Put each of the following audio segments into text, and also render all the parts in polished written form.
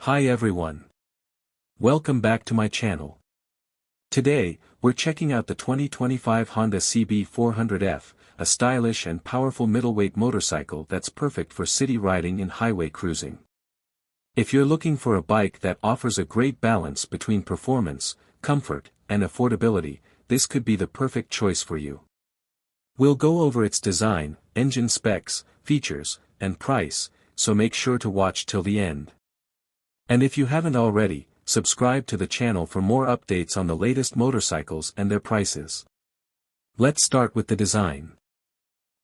Hi everyone. Welcome back to my channel. Today, we're checking out the 2025 Honda CB400F, a stylish and powerful middleweight motorcycle that's perfect for city riding and highway cruising. If you're looking for a bike that offers a great balance between performance, comfort, and affordability, this could be the perfect choice for you. We'll go over its design, engine specs, features, and price, so make sure to watch till the end. And if you haven't already, subscribe to the channel for more updates on the latest motorcycles and their prices. Let's start with the design.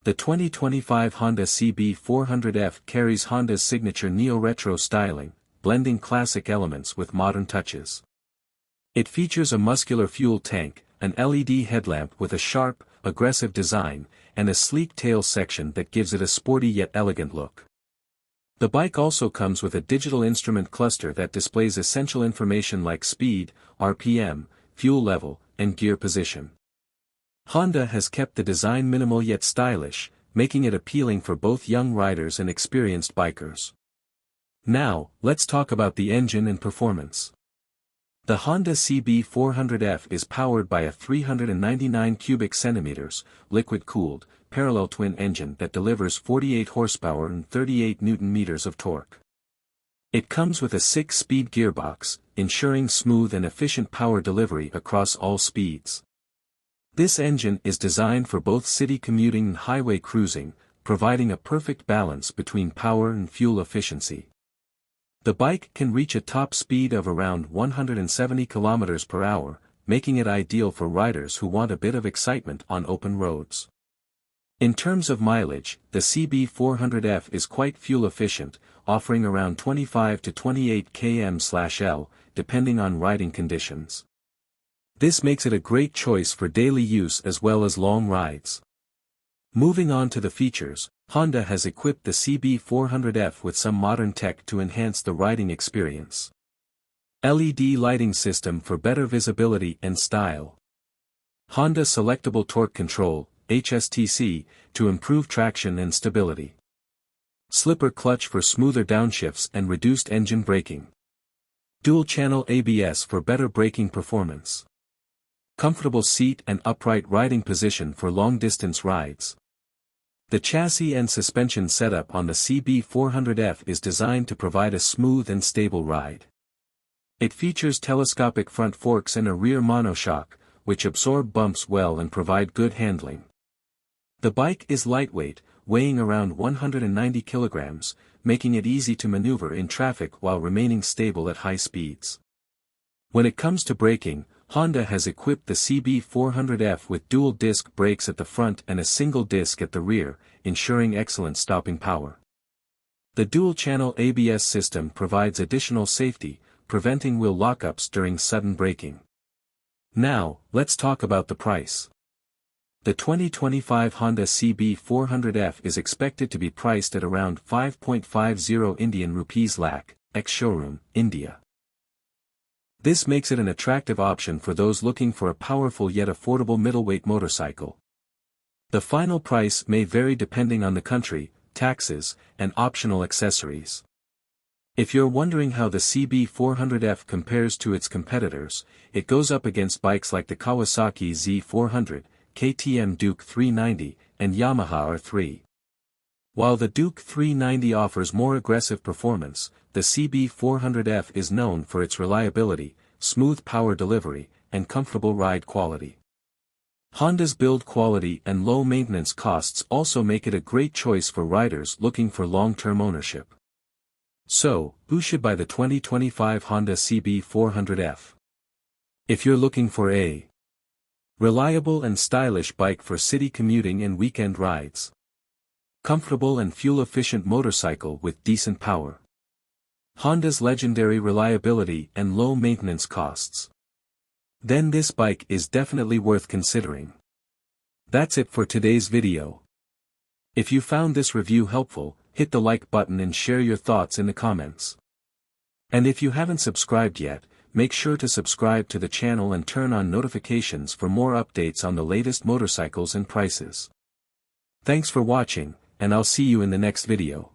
The 2025 Honda CB400F carries Honda's signature neo-retro styling, blending classic elements with modern touches. It features a muscular fuel tank, an LED headlamp with a sharp, aggressive design, and a sleek tail section that gives it a sporty yet elegant look. The bike also comes with a digital instrument cluster that displays essential information like speed, RPM, fuel level, and gear position. Honda has kept the design minimal yet stylish, making it appealing for both young riders and experienced bikers. Now, let's talk about the engine and performance. The Honda CB400F is powered by a 399 cubic centimeters, liquid-cooled, parallel twin engine that delivers 48 horsepower and 38 Nm of torque. It comes with a 6-speed gearbox, ensuring smooth and efficient power delivery across all speeds. This engine is designed for both city commuting and highway cruising, providing a perfect balance between power and fuel efficiency. The bike can reach a top speed of around 170 km per hour, making it ideal for riders who want a bit of excitement on open roads. In terms of mileage, the CB400F is quite fuel efficient, offering around 25 to 28 km/L, depending on riding conditions. This makes it a great choice for daily use as well as long rides. Moving on to the features, Honda has equipped the CB400F with some modern tech to enhance the riding experience. LED lighting system for better visibility and style. Honda Selectable Torque Control, HSTC, to improve traction and stability. Slipper clutch for smoother downshifts and reduced engine braking. Dual-channel ABS for better braking performance. Comfortable seat and upright riding position for long-distance rides. The chassis and suspension setup on the CB400F is designed to provide a smooth and stable ride. It features telescopic front forks and a rear monoshock, which absorb bumps well and provide good handling. The bike is lightweight, weighing around 190 kilograms, making it easy to maneuver in traffic while remaining stable at high speeds. When it comes to braking, Honda has equipped the CB400F with dual-disc brakes at the front and a single disc at the rear, ensuring excellent stopping power. The dual-channel ABS system provides additional safety, preventing wheel lockups during sudden braking. Now, let's talk about the price. The 2025 Honda CB400F is expected to be priced at around 5.50 Indian rupees lakh, ex-showroom, India. This makes it an attractive option for those looking for a powerful yet affordable middleweight motorcycle. The final price may vary depending on the country, taxes, and optional accessories. If you're wondering how the CB400F compares to its competitors, it goes up against bikes like the Kawasaki Z400, KTM Duke 390, and Yamaha R3. While the Duke 390 offers more aggressive performance, the CB400F is known for its reliability, smooth power delivery, and comfortable ride quality. Honda's build quality and low maintenance costs also make it a great choice for riders looking for long-term ownership. So, who should buy the 2025 Honda CB400F? If you're looking for a reliable and stylish bike for city commuting and weekend rides, comfortable and fuel-efficient motorcycle with decent power, Honda's legendary reliability and low maintenance costs, then this bike is definitely worth considering. That's it for today's video. If you found this review helpful, hit the like button and share your thoughts in the comments. And if you haven't subscribed yet, make sure to subscribe to the channel and turn on notifications for more updates on the latest motorcycles and prices. Thanks for watching, and I'll see you in the next video.